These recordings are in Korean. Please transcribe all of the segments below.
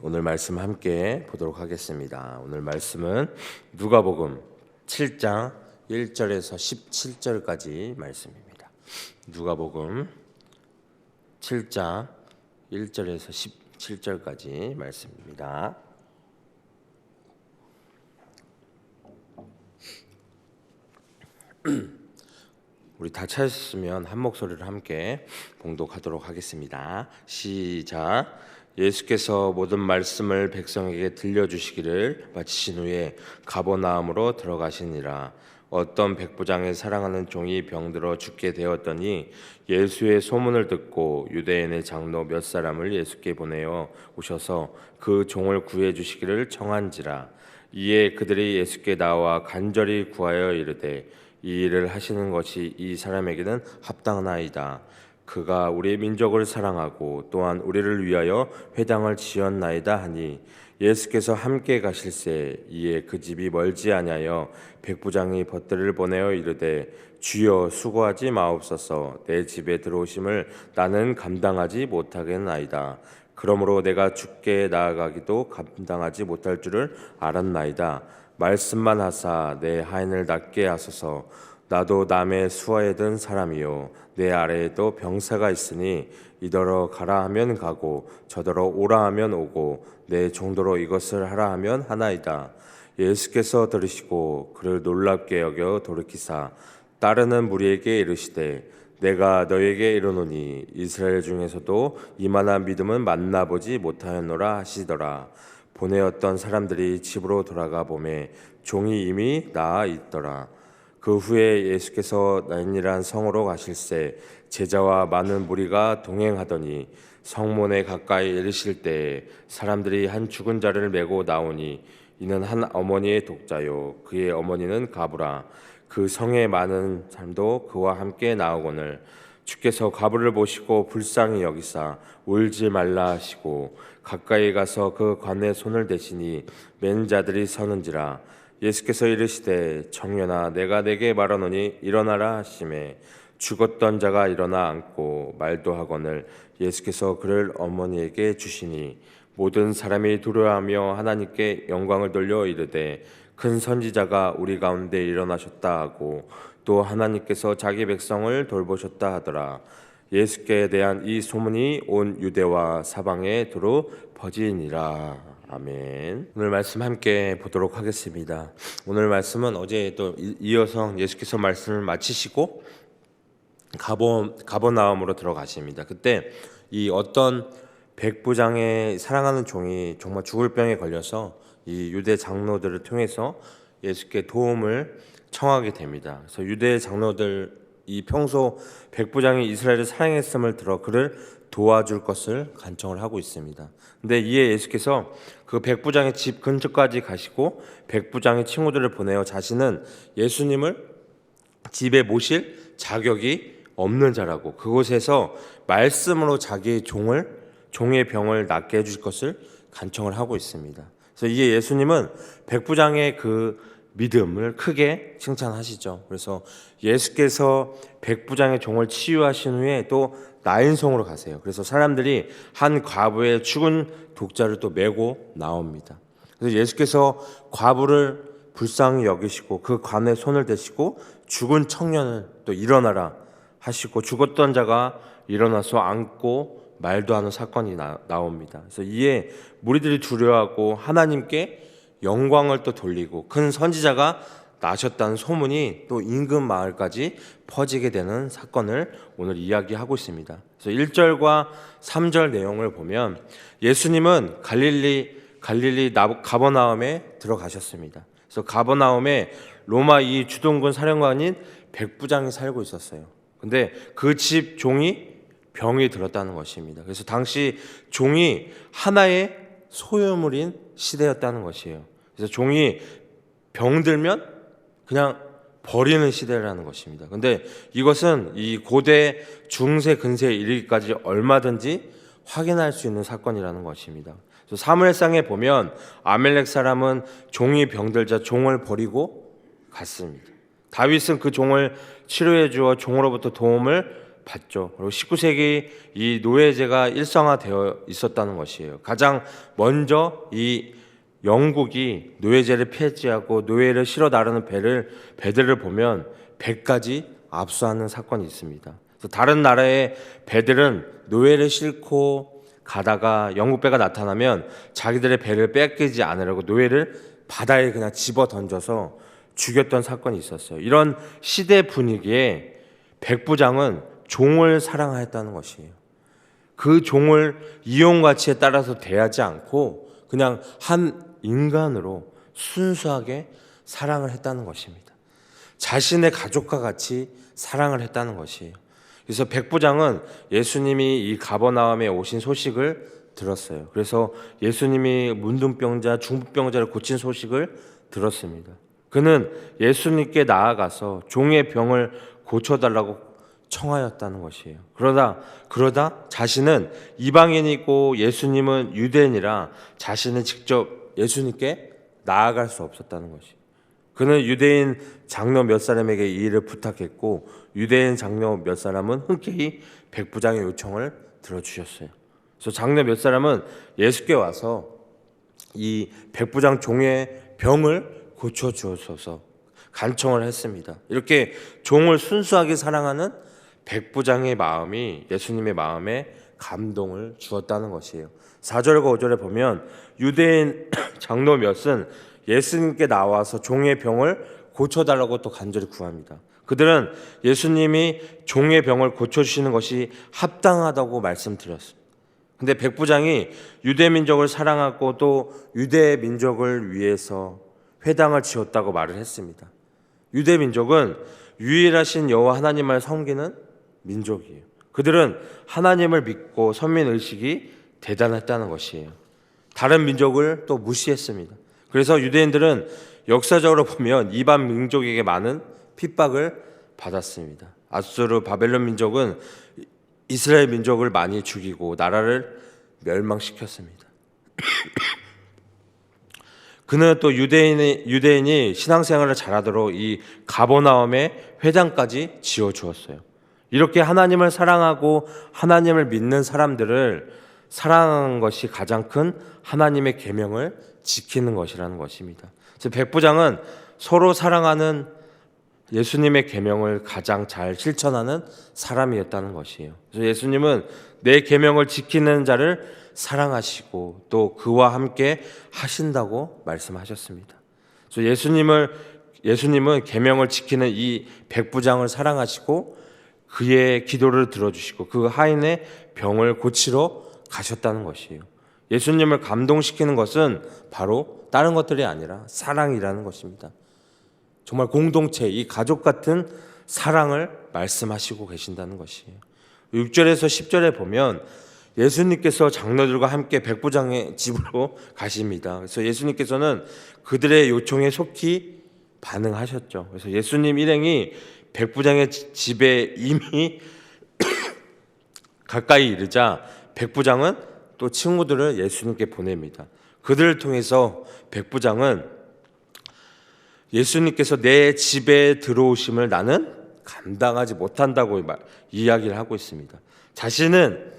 오늘 말씀 함께 보도록 하겠습니다. 오늘 말씀은 누가복음 7장 1절에서 17절까지 말씀입니다. 누가복음 7장 1절에서 17절까지 말씀입니다. 우리 다 찾으시면 한 목소리를 함께 봉독하도록 하겠습니다. 시작. 예수께서 모든 말씀을 백성에게 들려주시기를 마치신 후에 가버나움으로 들어가시니라. 어떤 백부장의 사랑하는 종이 병들어 죽게 되었더니 예수의 소문을 듣고 유대인의 장로 몇 사람을 예수께 보내어 오셔서 그 종을 구해 주시기를 청한지라. 이에 그들이 예수께 나와 간절히 구하여 이르되 이 일을 하시는 것이 이 사람에게는 합당하나이다. 그가 우리 민족을 사랑하고 또한 우리를 위하여 회당을 지었나이다 하니 예수께서 함께 가실새 이에 그 집이 멀지 아니하여 백부장이 벗들을 보내어 이르되 주여 수고하지 마옵소서. 내 집에 들어오심을 나는 감당하지 못하겠나이다. 그러므로 내가 주께 나아가기도 감당하지 못할 줄을 알았나이다. 말씀만 하사 내 하인을 낫게 하소서. 나도 남의 수하에 든 사람이요 내 아래에도 병사가 있으니 이더러 가라 하면 가고 저더러 오라 하면 오고 내 정도로 이것을 하라 하면 하나이다. 예수께서 들으시고 그를 놀랍게 여겨 돌이키사 따르는 무리에게 이르시되 내가 너에게 이르노니 이스라엘 중에서도 이만한 믿음은 만나보지 못하였노라 하시더라. 보내었던 사람들이 집으로 돌아가 보매 종이 이미 나아 있더라. 그 후에 예수께서 나인이란 성으로 가실새 제자와 많은 무리가 동행하더니 성문에 가까이 이르실 때에 사람들이 한 죽은 자를 메고 나오니 이는 한 어머니의 독자요 그의 어머니는 가부라. 그 성에 많은 사람도 그와 함께 나오거늘 주께서 가부를 보시고 불쌍히 여기사 울지 말라 하시고 가까이 가서 그 관에 손을 대시니 맨 자들이 서는지라. 예수께서 이르시되 청년아 내가 내게 말하노니 일어나라 하시매 죽었던 자가 일어나 앉고 말도 하거늘 예수께서 그를 어머니에게 주시니 모든 사람이 두려워하며 하나님께 영광을 돌려 이르되 큰 선지자가 우리 가운데 일어나셨다 하고 또 하나님께서 자기 백성을 돌보셨다 하더라. 예수께 대한 이 소문이 온 유대와 사방에 두루 퍼지니라. 아멘. 오늘 말씀 함께 보도록 하겠습니다. 오늘 말씀은 어제 또 이어서 예수께서 말씀을 마치시고 가버나움으로 들어가십니다. 그때 이 어떤 백부장의 사랑하는 종이 정말 죽을 병에 걸려서 이 유대 장로들을 통해서 예수께 도움을 청하게 됩니다. 그래서 유대 장로들 이 평소 백부장이 이스라엘을 사랑했음을 들어 그를 도와줄 것을 간청을 하고 있습니다. 근데 이에 예수께서 그 백부장의 집 근처까지 가시고 백부장의 친구들을 보내어 자신은 예수님을 집에 모실 자격이 없는 자라고 그곳에서 말씀으로 자기의 종의 병을 낫게 해줄 것을 간청을 하고 있습니다. 그래서 이에 예수님은 백부장의 그 믿음을 크게 칭찬하시죠. 그래서 예수께서 백부장의 종을 치유하신 후에 또 나인성으로 가세요. 그래서 사람들이 한 과부의 죽은 독자를 또 메고 나옵니다. 그래서 예수께서 과부를 불쌍히 여기시고 그 관에 손을 대시고 죽은 청년을 또 일어나라 하시고 죽었던 자가 일어나서 앉고 말도 하는 사건이 나옵니다. 그래서 이에 무리들이 두려워하고 하나님께 영광을 또 돌리고 큰 선지자가 나셨다는 소문이 또 인근 마을까지 퍼지게 되는 사건을 오늘 이야기하고 있습니다. 그래서 1절과 3절 내용을 보면 예수님은 갈릴리 가버나움에 들어가셨습니다. 그래서 가버나움에 로마 이 주둔군 사령관인 백부장이 살고 있었어요. 근데 그 집 종이 병이 들었다는 것입니다. 그래서 당시 종이 하나의 소유물인 시대였다는 것이에요. 그래서 종이 병들면 그냥 버리는 시대라는 것입니다. 근데 이것은 이 고대 중세 근세에 이르기까지 얼마든지 확인할 수 있는 사건이라는 것입니다. 그래서 사무엘상에 보면 아멜렉 사람은 종이 병들자 종을 버리고 갔습니다. 다윗은 그 종을 치료해 주어 종으로부터 도움을 봤죠. 그리고 19세기 이 노예제가 일상화되어 있었다는 것이에요. 가장 먼저 이 영국이 노예제를 폐지하고 노예를 실어 나르는 배들을 보면 배까지 압수하는 사건이 있습니다. 그래서 다른 나라의 배들은 노예를 싣고 가다가 영국 배가 나타나면 자기들의 배를 뺏기지 않으려고 노예를 바다에 그냥 집어 던져서 죽였던 사건이 있었어요. 이런 시대 분위기에 백부장은 종을 사랑하였다는 것이에요. 그 종을 이용 가치에 따라서 대하지 않고 그냥 한 인간으로 순수하게 사랑을 했다는 것입니다. 자신의 가족과 같이 사랑을 했다는 것이에요. 그래서 백부장은 예수님이 이 가버나움에 오신 소식을 들었어요. 그래서 예수님이 문둥병자, 중풍병자를 고친 소식을 들었습니다. 그는 예수님께 나아가서 종의 병을 고쳐달라고 청하였다는 것이에요. 그러다 자신은 이방인이고 예수님은 유대인이라 자신은 직접 예수님께 나아갈 수 없었다는 것이에요. 그는 유대인 장로 몇 사람에게 이 일을 부탁했고 유대인 장로 몇 사람은 흔쾌히 백부장의 요청을 들어주셨어요. 그래서 장로 몇 사람은 예수께 와서 이 백부장 종의 병을 고쳐주옵소서 간청을 했습니다. 이렇게 종을 순수하게 사랑하는 백부장의 마음이 예수님의 마음에 감동을 주었다는 것이에요. 4절과 5절에 보면 유대인 장로 몇은 예수님께 나와서 종의 병을 고쳐달라고 또 간절히 구합니다. 그들은 예수님이 종의 병을 고쳐주시는 것이 합당하다고 말씀드렸습니다. 근데 백부장이 유대 민족을 사랑하고 또 유대 민족을 위해서 회당을 지었다고 말을 했습니다. 유대 민족은 유일하신 여호와 하나님을 섬기는 민족이에요. 그들은 하나님을 믿고 선민의식이 대단했다는 것이에요. 다른 민족을 또 무시했습니다. 그래서 유대인들은 역사적으로 보면 이방 민족에게 많은 핍박을 받았습니다. 아수르 바벨론 민족은 이스라엘 민족을 많이 죽이고 나라를 멸망시켰습니다. 그는 또 유대인이 신앙생활을 잘하도록 이 가버나움의 회당까지 지어주었어요. 이렇게 하나님을 사랑하고 하나님을 믿는 사람들을 사랑하는 것이 가장 큰 하나님의 계명을 지키는 것이라는 것입니다. 그래서 백부장은 서로 사랑하는 예수님의 계명을 가장 잘 실천하는 사람이었다는 것이에요. 그래서 예수님은 내 계명을 지키는 자를 사랑하시고 또 그와 함께 하신다고 말씀하셨습니다. 그래서 예수님은 계명을 지키는 이 백부장을 사랑하시고 그의 기도를 들어주시고 그 하인의 병을 고치러 가셨다는 것이에요. 예수님을 감동시키는 것은 바로 다른 것들이 아니라 사랑이라는 것입니다. 정말 공동체, 이 가족 같은 사랑을 말씀하시고 계신다는 것이에요. 6절에서 10절에 보면 예수님께서 장로들과 함께 백부장의 집으로 가십니다. 그래서 예수님께서는 그들의 요청에 속히 반응하셨죠. 그래서 예수님 일행이 백부장의 집에 이미 가까이 이르자 백부장은 또 친구들을 예수님께 보냅니다. 그들을 통해서 백부장은 예수님께서 내 집에 들어오심을 나는 감당하지 못한다고 이야기를 하고 있습니다. 자신은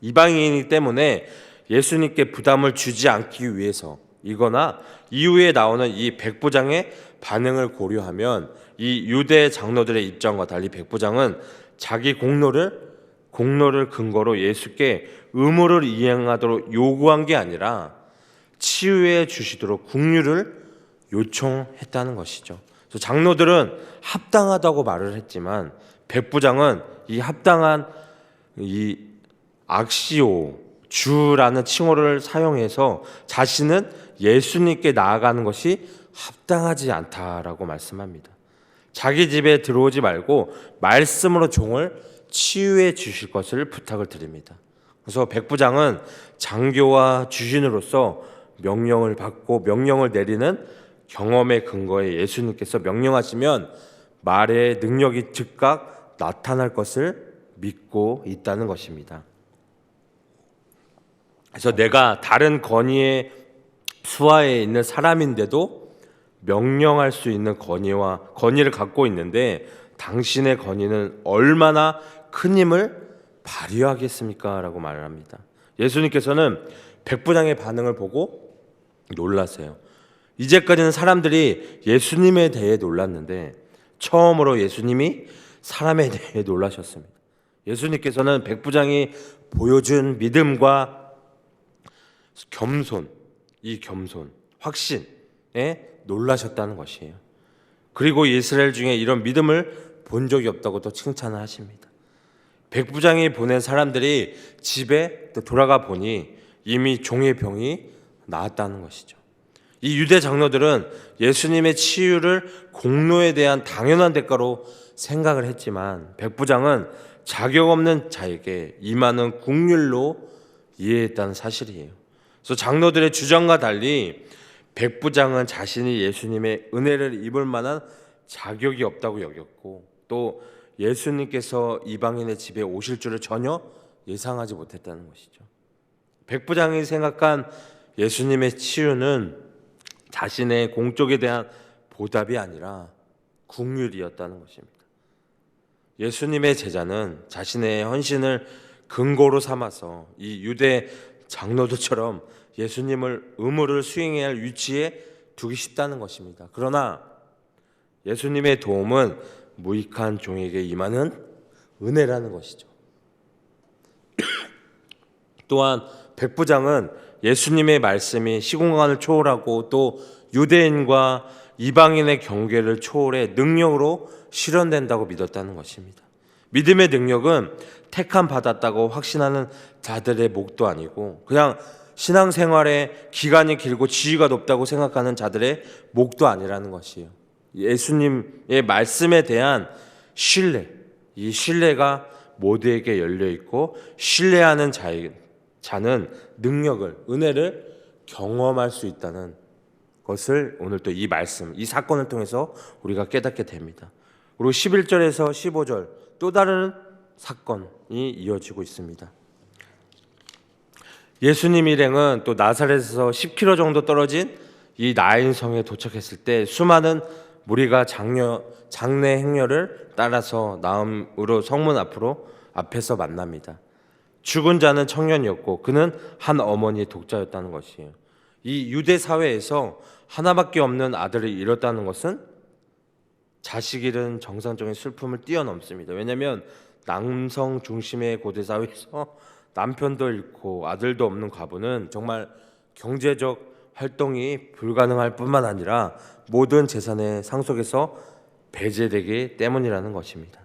이방인이기 때문에 예수님께 부담을 주지 않기 위해서 이거나 이후에 나오는 이 백부장의 반응을 고려하면 이 유대 장로들의 입장과 달리 백부장은 자기 공로를 근거로 예수께 의무를 이행하도록 요구한 게 아니라 치유해 주시도록 긍휼을 요청했다는 것이죠. 그래서 장로들은 합당하다고 말을 했지만 백부장은 이 합당한 이 악시오 주라는 칭호를 사용해서 자신은 예수님께 나아가는 것이 합당하지 않다라고 말씀합니다. 자기 집에 들어오지 말고 말씀으로 종을 치유해 주실 것을 부탁을 드립니다. 그래서 백부장은 장교와 주신으로서 명령을 받고 명령을 내리는 경험의 근거에 예수님께서 명령하시면 말의 능력이 즉각 나타날 것을 믿고 있다는 것입니다. 그래서 내가 다른 권위의 수하에 있는 사람인데도 명령할 수 있는 권위를 갖고 있는데 당신의 건의는 얼마나 큰 힘을 발휘하겠습니까? 라고 말을 합니다. 예수님께서는 백부장의 반응을 보고 놀라세요. 이제까지는 사람들이 예수님에 대해 놀랐는데 처음으로 예수님이 사람에 대해 놀라셨습니다. 예수님께서는 백부장이 보여준 믿음과 겸손, 이 겸손, 확신에 놀라셨다는 것이에요. 그리고 이스라엘 중에 이런 믿음을 본 적이 없다고 또 칭찬을 하십니다. 백부장이 보낸 사람들이 집에 또 돌아가 보니 이미 종의 병이 나았다는 것이죠. 이 유대 장로들은 예수님의 치유를 공로에 대한 당연한 대가로 생각을 했지만 백부장은 자격 없는 자에게 임하는 국률로 이해했다는 사실이에요. 그래서 장로들의 주장과 달리 백부장은 자신이 예수님의 은혜를 입을 만한 자격이 없다고 여겼고 또 예수님께서 이방인의 집에 오실 줄을 전혀 예상하지 못했다는 것이죠. 백부장이 생각한 예수님의 치유는 자신의 공적에 대한 보답이 아니라 국률이었다는 것입니다. 예수님의 제자는 자신의 헌신을 근거로 삼아서 이 유대 장로들처럼 예수님을 의무를 수행해야 할 위치에 두기 쉽다는 것입니다. 그러나 예수님의 도움은 무익한 종에게 임하는 은혜라는 것이죠. 또한 백부장은 예수님의 말씀이 시공간을 초월하고 또 유대인과 이방인의 경계를 초월해 능력으로 실현된다고 믿었다는 것입니다. 믿음의 능력은 택함 받았다고 확신하는 자들의 목도 아니고 그냥 신앙생활의 기간이 길고 지위가 높다고 생각하는 자들의 목도 아니라는 것이에요. 예수님의 말씀에 대한 신뢰, 이 신뢰가 모두에게 열려있고 신뢰하는 자는 능력을, 은혜를 경험할 수 있다는 것을 오늘 또 이 말씀, 이 사건을 통해서 우리가 깨닫게 됩니다. 그리고 11절에서 15절 또 다른 사건이 이어지고 있습니다. 예수님 일행은 또 나사렛에서 10km 정도 떨어진 이 나인 성에 도착했을 때 수많은 무리가 장례 행렬을 따라서 나음으로 성문 앞에서 만납니다. 죽은 자는 청년이었고 그는 한 어머니의 독자였다는 것이에요. 이 유대 사회에서 하나밖에 없는 아들을 잃었다는 것은 자식 잃은 정상적인 슬픔을 뛰어넘습니다. 왜냐하면 남성 중심의 고대 사회에서 남편도 잃고 아들도 없는 과부는 정말 경제적 활동이 불가능할 뿐만 아니라 모든 재산의 상속에서 배제되기 때문이라는 것입니다.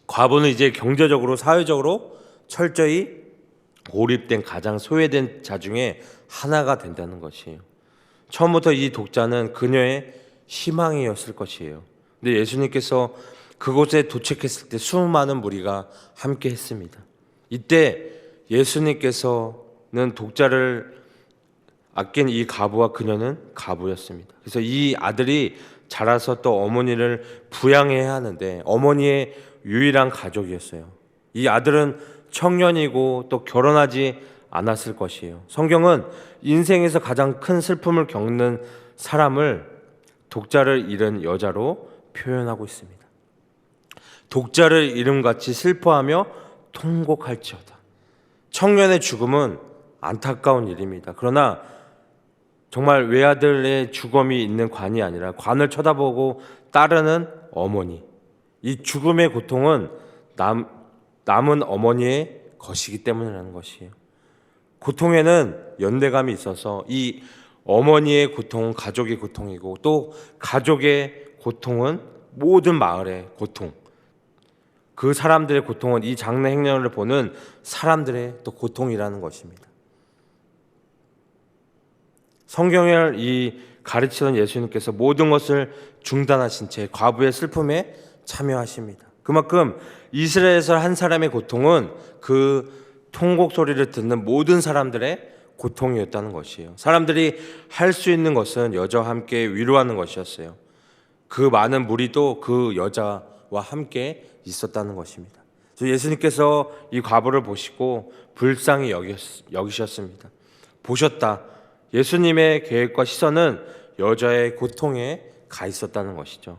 과부는 이제 경제적으로 사회적으로 철저히 고립된 가장 소외된 자 중에 하나가 된다는 것이에요. 처음부터 이 독자는 그녀의 희망이었을 것이에요. 근데 예수님께서 그곳에 도착했을 때 수많은 무리가 함께 했습니다. 이때 예수님께서는 독자를 아낀 이 과부와 그녀는 과부였습니다. 그래서 이 아들이 자라서 또 어머니를 부양해야 하는데 어머니의 유일한 가족이었어요. 이 아들은 청년이고 또 결혼하지 않았을 것이에요. 성경은 인생에서 가장 큰 슬픔을 겪는 사람을 독자를 잃은 여자로 표현하고 있습니다. 독자를 잃음같이 슬퍼하며 통곡할지어다. 청년의 죽음은 안타까운 일입니다. 그러나 정말 외아들의 죽음이 있는 관이 아니라 관을 쳐다보고 따르는 어머니, 이 죽음의 고통은 남은 어머니의 것이기 때문이라는 것이에요. 고통에는 연대감이 있어서 이 어머니의 고통은 가족의 고통이고 또 가족의 고통은 모든 마을의 고통, 그 사람들의 고통은 이 장례 행렬을 보는 사람들의 또 고통이라는 것입니다. 성경을 이 가르치던 예수님께서 모든 것을 중단하신 채 과부의 슬픔에 참여하십니다. 그만큼 이스라엘에서 한 사람의 고통은 그 통곡 소리를 듣는 모든 사람들의 고통이었다는 것이에요. 사람들이 할 수 있는 것은 여자와 함께 위로하는 것이었어요. 그 많은 무리도 그 여자와 함께 있었다는 것입니다. 그래서 예수님께서 이 과부를 보시고 불쌍히 여기셨습니다. 보셨다. 예수님의 계획과 시선은 여자의 고통에 가 있었다는 것이죠.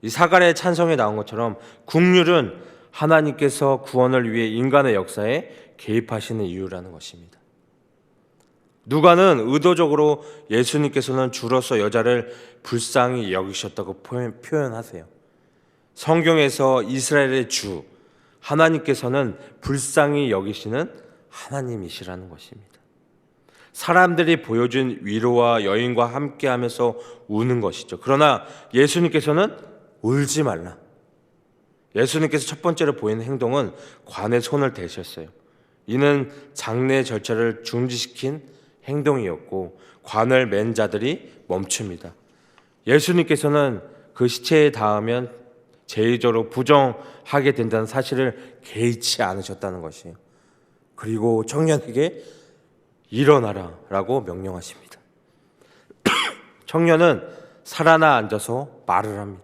이 사갈의 찬송에 나온 것처럼 국률은 하나님께서 구원을 위해 인간의 역사에 개입하시는 이유라는 것입니다. 누가는 의도적으로 예수님께서는 주로서 여자를 불쌍히 여기셨다고 표현하세요. 성경에서 이스라엘의 주 하나님께서는 불쌍히 여기시는 하나님이시라는 것입니다. 사람들이 보여준 위로와 여인과 함께하면서 우는 것이죠. 그러나 예수님께서는 울지 말라. 예수님께서 첫 번째로 보이는 행동은 관에 손을 대셨어요. 이는 장례 절차를 중지시킨 행동이었고 관을 맨 자들이 멈춥니다. 예수님께서는 그 시체에 닿으면 제의적으로 부정하게 된다는 사실을 개의치 않으셨다는 것이에요. 그리고 청년에게 일어나라 라고 명령하십니다. 청년은 살아나 앉아서 말을 합니다.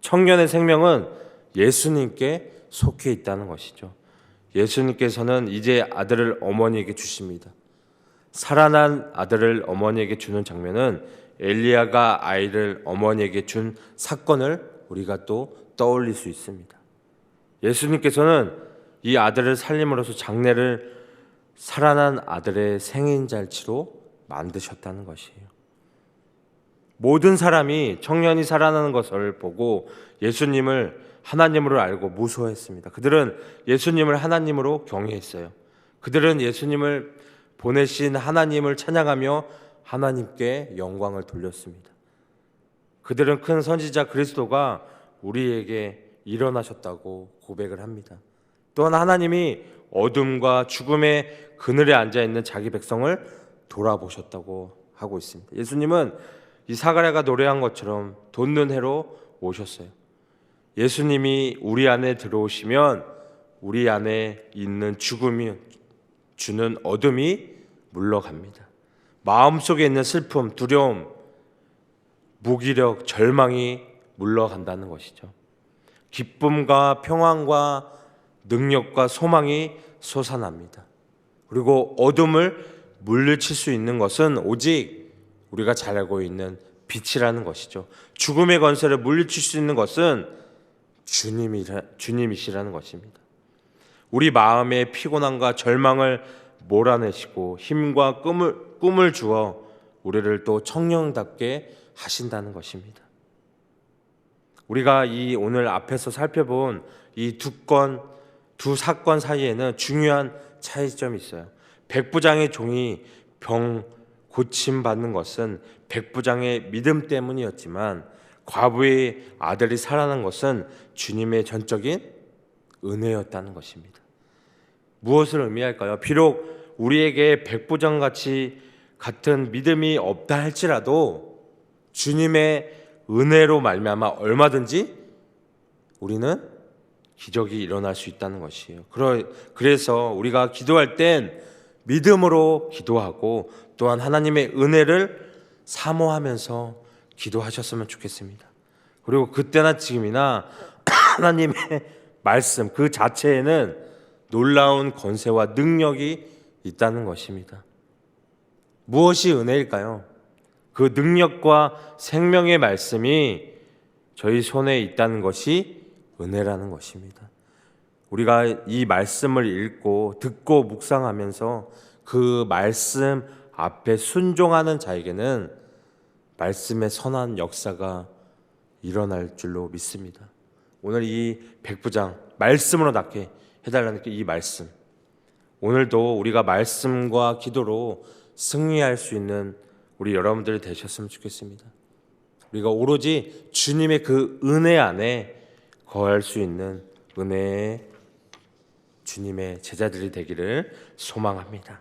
청년의 생명은 예수님께 속해 있다는 것이죠. 예수님께서는 이제 아들을 어머니에게 주십니다. 살아난 아들을 어머니에게 주는 장면은 엘리야가 아이를 어머니에게 준 사건을 우리가 또 떠올릴 수 있습니다. 예수님께서는 이 아들을 살림으로써 장례를 살아난 아들의 생인잔치로 만드셨다는 것이에요. 모든 사람이 청년이 살아나는 것을 보고 예수님을 하나님으로 알고 무서워했습니다. 그들은 예수님을 하나님으로 경외했어요. 그들은 예수님을 보내신 하나님을 찬양하며 하나님께 영광을 돌렸습니다. 그들은 큰 선지자 그리스도가 우리에게 일어나셨다고 고백을 합니다. 또한 하나님이 어둠과 죽음의 그늘에 앉아있는 자기 백성을 돌아보셨다고 하고 있습니다. 예수님은 이 사가랴가 노래한 것처럼 돋는 해로 오셨어요. 예수님이 우리 안에 들어오시면 우리 안에 있는 죽음이 주는 어둠이 물러갑니다. 마음속에 있는 슬픔, 두려움, 무기력, 절망이 물러간다는 것이죠. 기쁨과 평안과 능력과 소망이 솟아납니다. 그리고 어둠을 물리칠 수 있는 것은 오직 우리가 잘 알고 있는 빛이라는 것이죠. 죽음의 권세를 물리칠 수 있는 것은 주님이시라는 것입니다. 우리 마음의 피곤함과 절망을 몰아내시고 힘과 꿈을 주어 우리를 또 청년답게 하신다는 것입니다. 우리가 이 오늘 앞에서 살펴본 이 두 사건 사이에는 중요한 차이점이 있어요. 백부장의 종이 병 고침 받는 것은 백부장의 믿음 때문이었지만 과부의 아들이 살아난 것은 주님의 전적인 은혜였다는 것입니다. 무엇을 의미할까요? 비록 우리에게 백부장 같은 믿음이 없다 할지라도 주님의 은혜로 말미암아 얼마든지 우리는 기적이 일어날 수 있다는 것이에요. 그래서 우리가 기도할 땐 믿음으로 기도하고 또한 하나님의 은혜를 사모하면서 기도하셨으면 좋겠습니다. 그리고 그때나 지금이나 하나님의 말씀 그 자체에는 놀라운 권세와 능력이 있다는 것입니다. 무엇이 은혜일까요? 그 능력과 생명의 말씀이 저희 손에 있다는 것이 은혜라는 것입니다. 우리가 이 말씀을 읽고 듣고 묵상하면서 그 말씀 앞에 순종하는 자에게는 말씀의 선한 역사가 일어날 줄로 믿습니다. 오늘 이 백부장 말씀으로 낫게 해달라는 이 말씀, 오늘도 우리가 말씀과 기도로 승리할 수 있는 우리 여러분들이 되셨으면 좋겠습니다. 우리가 오로지 주님의 그 은혜 안에 거할 수 있는 은혜의 주님의 제자들이 되기를 소망합니다.